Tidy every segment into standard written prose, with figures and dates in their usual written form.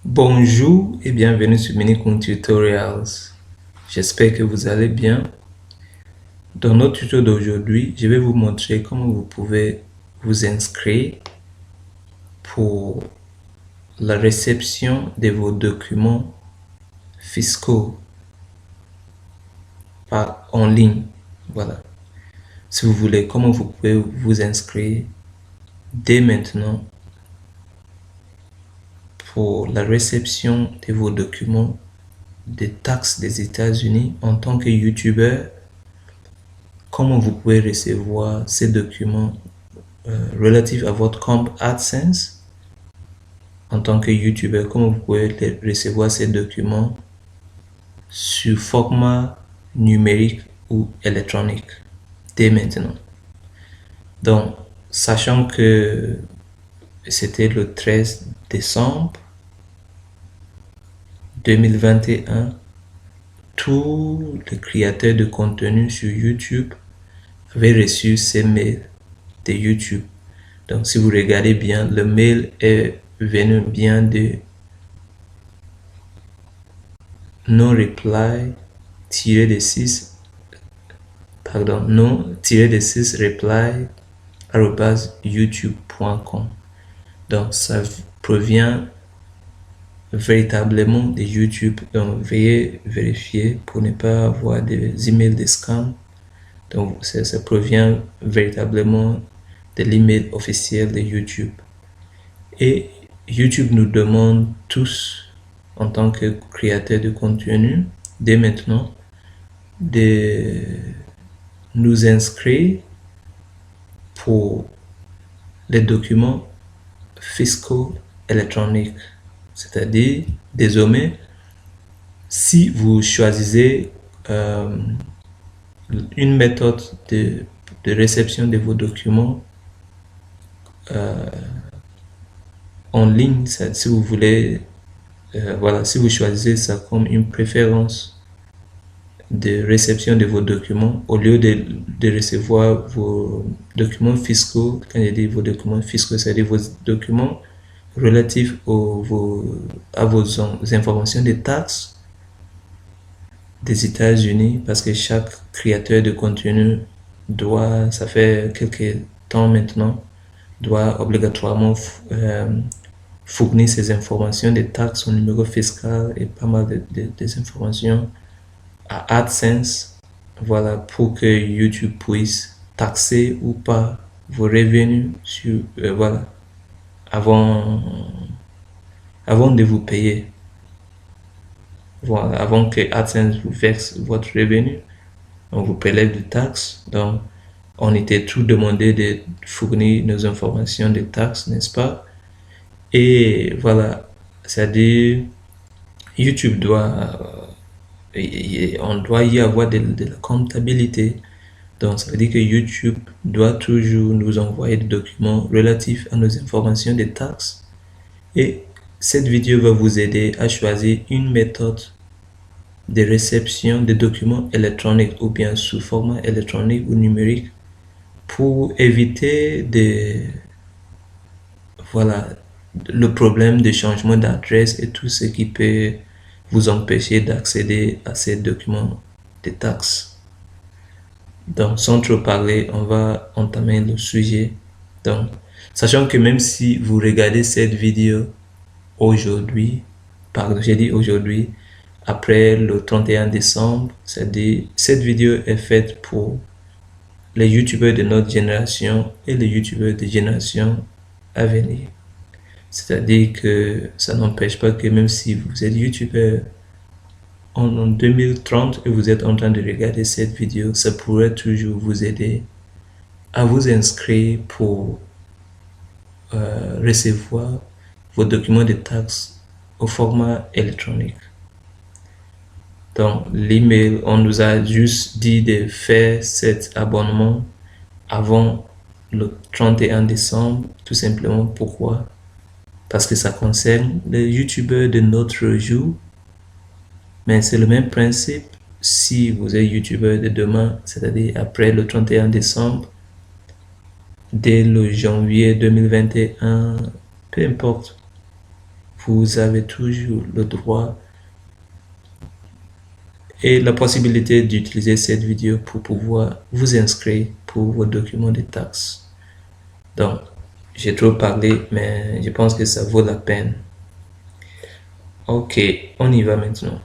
Bonjour et bienvenue sur Minikun Tutorials. J'espère que vous allez bien. Dans notre tuto d'aujourd'hui, je vais vous montrer comment vous pouvez vous inscrire pour la réception de vos documents fiscaux en ligne. Voilà. Si vous voulez, comment vous pouvez vous inscrire dès maintenant pour la réception de vos documents des taxes des États-Unis en tant que YouTuber. Comment vous pouvez recevoir ces documents relatifs à votre compte AdSense en tant que YouTuber, comment vous pouvez recevoir ces documents sur format numérique ou électronique dès maintenant. Donc, sachant que c'était le 13 décembre 2021, tous les créateurs de contenu sur YouTube avaient reçu ces mails de YouTube. Donc, si vous regardez bien, le mail est venu bien de non-reply de 6 pardon, non-6 reply youtube.com. Donc, ça provient véritablement de YouTube. Donc, veuillez vérifier pour ne pas avoir des emails de scam. Donc, ça provient véritablement de l'email officiel de YouTube. Et YouTube nous demande tous, en tant que créateurs de contenu, dès maintenant, de nous inscrire pour les documents fiscaux électroniques. C'est-à-dire, désormais, si vous choisissez une méthode de réception de vos documents en ligne, si vous voulez, voilà, si vous choisissez ça comme une préférence de réception de vos documents, au lieu de recevoir vos documents fiscaux, quand je dis vos documents fiscaux, c'est-à-dire vos documents relatifs à vos informations de taxes des États-Unis, parce que chaque créateur de contenu doit, ça fait quelques temps maintenant, doit obligatoirement fournir ces informations de taxes, son numéro fiscal et pas mal de informations à AdSense, voilà, pour que YouTube puisse taxer ou pas vos revenus sur, voilà, avant de vous payer. Voilà, avant que AdSense vous verse votre revenu, on vous prélève des taxes. Donc, on était tout demandé de fournir nos informations de taxes, n'est-ce pas? Et voilà, c'est-à-dire, YouTube doit, on doit y avoir de la comptabilité. Donc, ça veut dire que YouTube doit toujours nous envoyer des documents relatifs à nos informations de taxes. Et cette vidéo va vous aider à choisir une méthode de réception des documents électroniques ou bien sous format électronique ou numérique pour éviter voilà, le problème de changement d'adresse et tout ce qui peut vous empêcher d'accéder à ces documents de taxes. Donc, sans trop parler, on va entamer le sujet. Donc, sachant que même si vous regardez cette vidéo aujourd'hui, pardon, j'ai dit aujourd'hui, après le 31 décembre, c'est-à-dire, cette vidéo est faite pour les youtubeurs de notre génération et les youtubeurs de génération à venir. C'est-à-dire que ça n'empêche pas que même si vous êtes youtubeur en 2030 et vous êtes en train de regarder cette vidéo, ça pourrait toujours vous aider à vous inscrire pour recevoir vos documents de taxes au format électronique. Donc, l'email, on nous a juste dit de faire cet abonnement avant le 31 décembre, tout simplement. Pourquoi? Parce que ça concerne les youtubeurs de notre jour. Mais c'est le même principe si vous êtes youtubeur de demain, c'est-à-dire après le 31 décembre, dès le janvier 2021, peu importe. vous avez toujours le droit et la possibilité d'utiliser cette vidéo pour pouvoir vous inscrire pour vos documents de taxes. Donc, j'ai trop parlé, mais je pense que ça vaut la peine. Ok, on y va maintenant.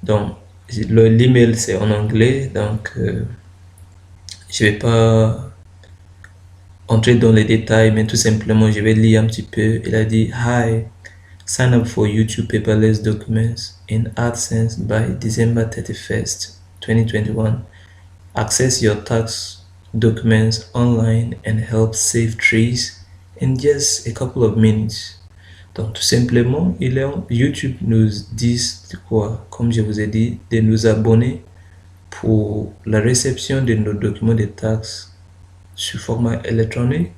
Donc, l'email c'est en anglais, donc je vais pas entrer dans les détails, mais tout simplement je vais lire un petit peu. Il a dit Hi, sign up for YouTube paperless documents in AdSense by December 31st, 2021. Access your tax documents online and help save trees in just a couple of minutes. Donc tout simplement, YouTube nous dit quoi? Comme je vous ai dit, de nous abonner pour la réception de nos documents de taxes sous format électronique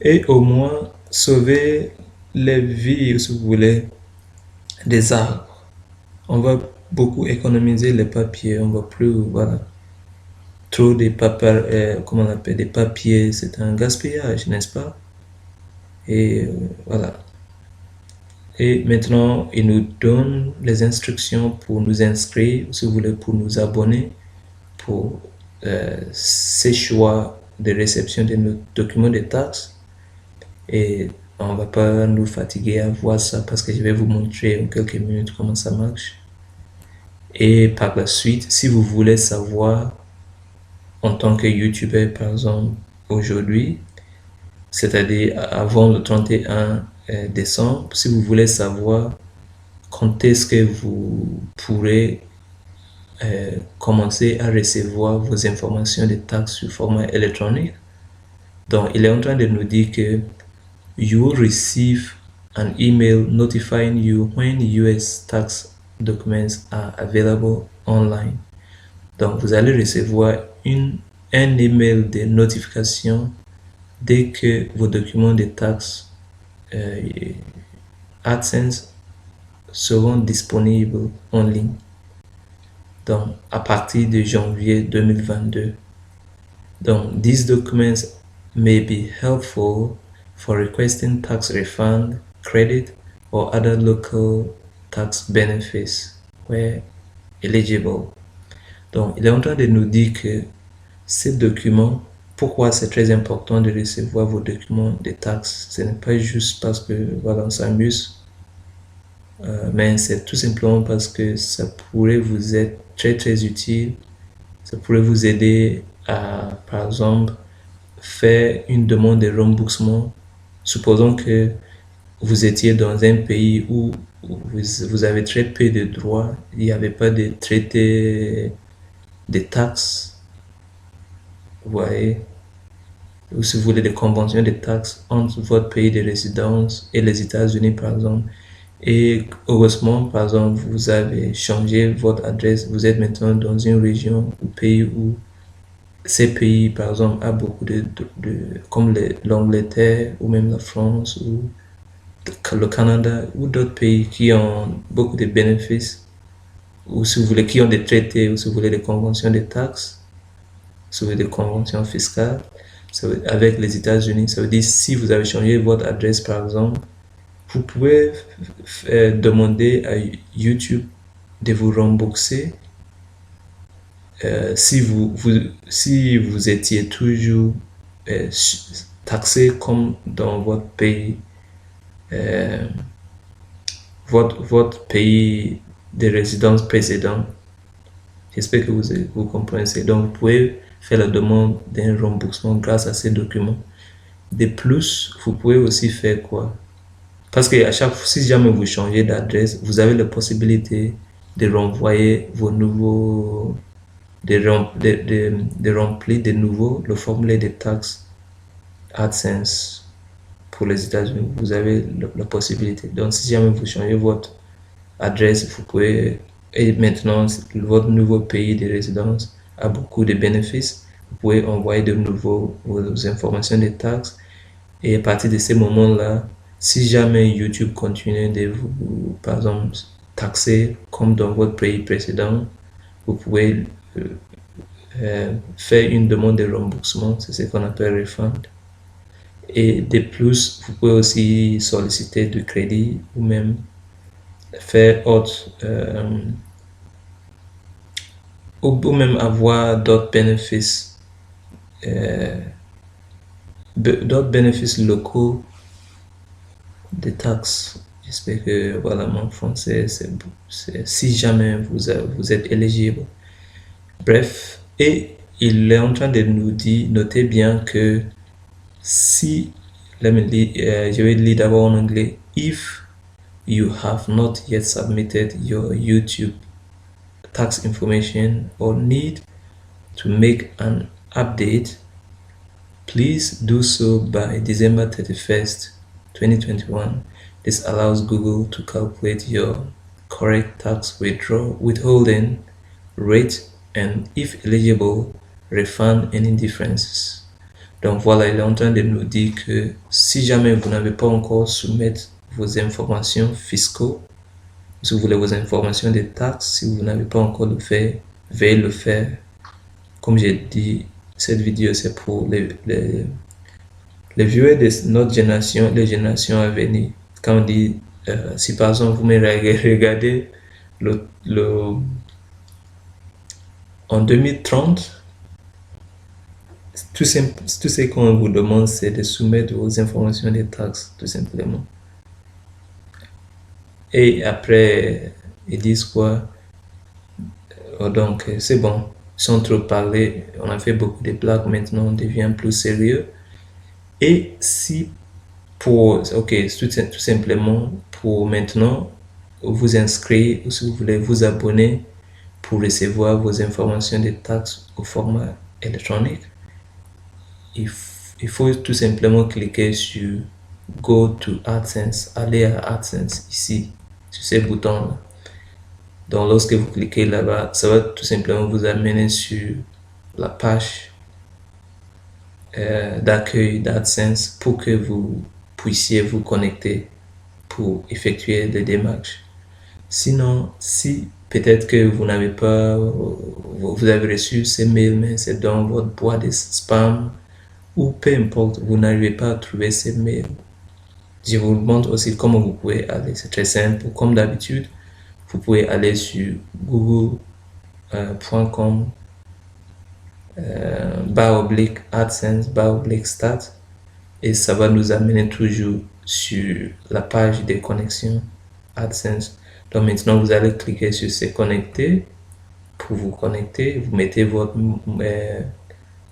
et au moins sauver les vies, si vous voulez, des arbres. On va beaucoup économiser les papiers, on va plus, voilà, trop de papiers, comment on appelle, des papiers, c'est un gaspillage, n'est-ce pas? Et voilà. Et maintenant, il nous donne les instructions pour nous inscrire, si vous voulez, pour nous abonner, pour ces choix de réception de nos documents de taxes. Et on va pas nous fatiguer à voir ça parce que je vais vous montrer en quelques minutes comment ça marche. Et par la suite, si vous voulez savoir en tant que YouTuber, par exemple, aujourd'hui, c'est-à-dire avant le 31 décembre, si vous voulez savoir quand est-ce que vous pourrez commencer à recevoir vos informations de taxes sous format électronique. Donc, il est en train de nous dire que you will receive an email notifying you when US tax documents are available online. Donc, vous allez recevoir un email de notification dès que vos documents de taxes AdSense seront disponibles en ligne. Donc, à partir de janvier 2022. Donc, these documents may be helpful for requesting tax refund, credit, or other local tax benefits where eligible. Donc, il est en train de nous dire que ces documents, pourquoi c'est très important de recevoir vos documents de taxes, ce n'est pas juste parce que, voilà, on s'amuse, mais c'est tout simplement parce que ça pourrait vous être très utile. Ça pourrait vous aider à, par exemple, faire une demande de remboursement. Supposons que vous étiez dans un pays où vous avez très peu de droits, il n'y avait pas de traité de taxes, vous voyez, ou si vous voulez des conventions de taxes entre votre pays de résidence et les États-Unis, par exemple. Et heureusement, par exemple, vous avez changé votre adresse, vous êtes maintenant dans une région ou pays où ces pays, par exemple, a beaucoup comme l'Angleterre ou même la France ou le Canada ou d'autres pays qui ont beaucoup de bénéfices ou si vous voulez, qui ont des traités ou si vous voulez des conventions de taxes, si vous voulez des conventions fiscales avec les États-Unis. Ça veut dire si vous avez changé votre adresse, par exemple, vous pouvez demander à YouTube de vous rembourser si vous étiez toujours taxé comme dans votre pays, votre pays de résidence précédent. J'espère que vous comprenez. Donc, vous pouvez faire la demande d'un remboursement grâce à ces documents. De plus, vous pouvez aussi faire quoi? Parce que à chaque fois, si jamais vous changez d'adresse, vous avez la possibilité de renvoyer vos nouveaux, de remplir de nouveau le formulaire de taxes AdSense pour les États-Unis. Vous avez la possibilité. Donc, si jamais vous changez votre adresse, vous pouvez, et maintenant, votre nouveau pays de résidence a beaucoup de bénéfices. Vous pouvez envoyer de nouveau vos informations de taxes. Et à partir de ces moments-là, si jamais YouTube continue de vous, par exemple, taxer comme dans votre pays précédent, vous pouvez faire une demande de remboursement, c'est ce qu'on appelle refund. Et de plus, vous pouvez aussi solliciter du crédit ou même faire autre, ou même avoir d'autres bénéfices, locaux des taxes. J'espère que voilà, mon français, si jamais vous êtes éligible. Bref, et il est en train de nous dire, notez bien que si, je vais lire d'abord en anglais, if you have not yet submitted your YouTube tax information or need to make an update, please do so by December 31st, 2021. This allows Google to calculate your correct tax withholding rate and, if eligible, refund any differences. Donc voilà, il est en train de nous dire que si jamais vous n'avez pas encore soumettre vos informations fiscaux, si vous voulez vos informations de taxes, si vous n'avez pas encore le fait, veuillez le faire. Comme j'ai dit, cette vidéo c'est pour les viewers de notre génération, les générations à venir. Quand on dit, si par exemple vous me regardez en 2030, tout ce qu'on vous demande, c'est de soumettre vos informations des taxes, tout simplement. Et après, ils disent quoi? Donc, c'est bon. Sans trop parler, on a fait beaucoup de blagues, maintenant on devient plus sérieux. Et si tout simplement, pour maintenant, vous inscrire ou si vous voulez vous abonner pour recevoir vos informations de taxes au format électronique, il faut tout simplement cliquer sur Go to AdSense, aller à AdSense ici, sur ces boutons-là. Donc, lorsque vous cliquez là-bas, ça va tout simplement vous amener sur la page d'accueil d'AdSense pour que vous puissiez vous connecter pour effectuer des démarches. Sinon, si peut-être que vous n'avez pas, vous avez reçu ces mails, mais c'est dans votre boîte de spam, ou peu importe, vous n'arrivez pas à trouver ces mails, je vous montre aussi comment vous pouvez aller. C'est très simple. Comme d'habitude, vous pouvez aller sur google.com /AdSense /stat et ça va nous amener toujours sur la page de connexion AdSense. Donc maintenant, vous allez cliquer sur se connecter. Pour vous connecter, vous mettez votre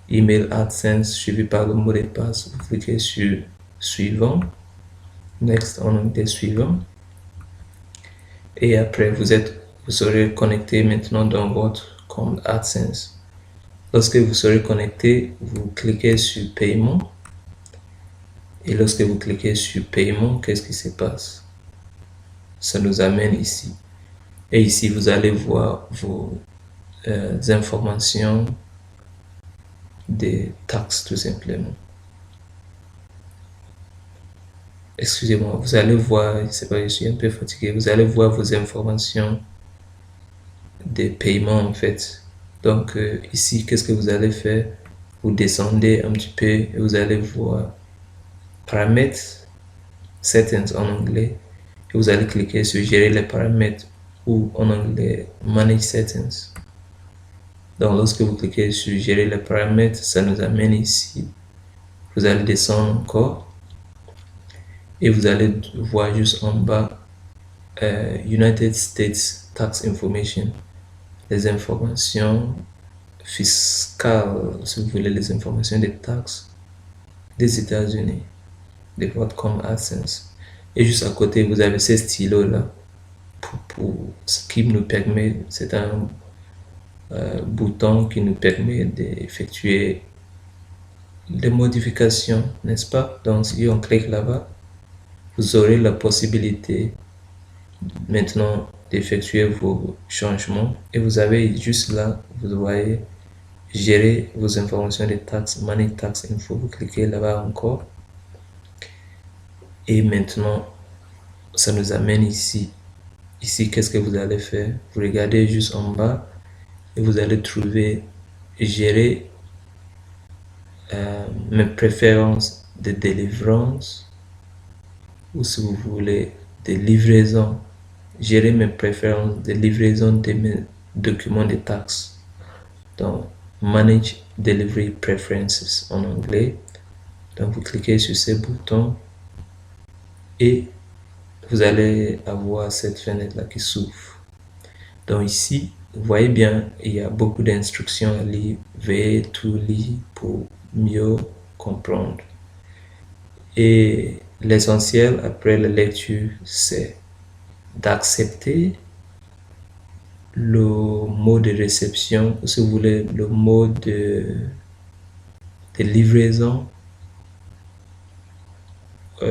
email AdSense suivi par le mot de passe. Vous cliquez sur suivant. Next en anglais, suivant. Et après, vous serez connecté maintenant dans votre compte AdSense. Lorsque vous serez connecté, vous cliquez sur paiement. Et lorsque vous cliquez sur paiement, qu'est-ce qui se passe? Ça nous amène ici. Et ici, vous allez voir vos informations des taxes, tout simplement. Excusez-moi, vous allez voir, c'est pas, je suis un peu fatigué, vous allez voir vos informations des paiements en fait. Donc ici, qu'est-ce que vous allez faire? Vous descendez un petit peu et vous allez voir paramètres, settings en anglais, et vous allez cliquer sur gérer les paramètres ou en anglais manage settings. Donc lorsque vous cliquez sur gérer les paramètres, ça nous amène ici. Vous allez descendre encore et vous allez voir juste en bas United States Tax Information, les informations fiscales, si vous voulez, les informations des taxes des États-Unis, de votre compte AdSense. Et juste à côté, vous avez ces stylos-là, pour ce qui nous permet, c'est un bouton qui nous permet d'effectuer des modifications, n'est-ce pas? Donc, si on clique là-bas, vous aurez la possibilité maintenant d'effectuer vos changements et vous avez juste là, vous voyez gérer vos informations de taxes, Manage Tax Info, vous cliquez là-bas encore et maintenant ça nous amène ici. Ici, qu'est-ce que vous allez faire? Vous regardez juste en bas et vous allez trouver gérer mes préférences de délivrance, ou si vous voulez de livraison, gérer mes préférences de livraison de mes documents de taxes. Donc, Manage Delivery Preferences en anglais. Donc, vous cliquez sur ces boutons et vous allez avoir cette fenêtre là qui s'ouvre. Donc ici, vous voyez bien, il y a beaucoup d'instructions à lire. Veuillez tout lire pour mieux comprendre. Et l'essentiel après la lecture, c'est d'accepter le mode de réception, ou si vous voulez, le mode de livraison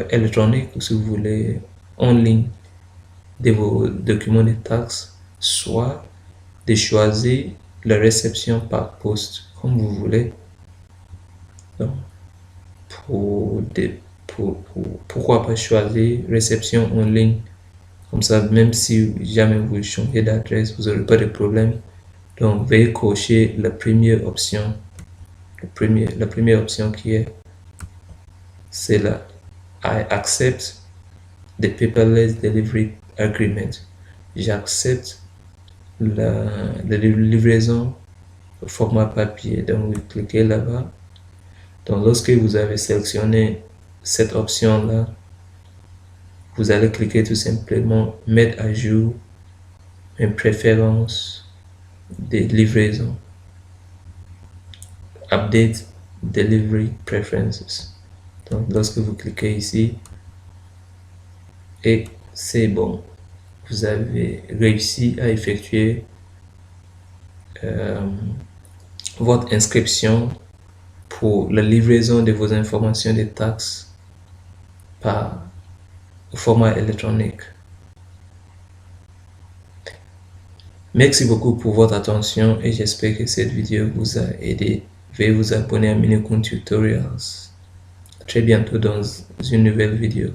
électronique, ou si vous voulez, en ligne de vos documents de taxes, soit de choisir la réception par poste, comme vous voulez. Donc, pourquoi pas choisir réception en ligne? Comme ça, même si jamais vous changez d'adresse, vous n'aurez pas de problème. Donc, veuillez cocher la première option. La première option qui est, c'est la I accept the paperless delivery agreement. J'accepte la livraison au format papier. Donc, vous cliquez là-bas. Donc, lorsque vous avez sélectionné cette option-là, vous allez cliquer tout simplement mettre à jour mes préférences de livraison. Update Delivery Preferences. Donc, lorsque vous cliquez ici, et c'est bon, vous avez réussi à effectuer votre inscription pour la livraison de vos informations de taxes par format électronique. Merci beaucoup pour votre attention et j'espère que cette vidéo vous a aidé. Veuillez vous abonner à Minikun Tutorials. À très bientôt dans une nouvelle vidéo.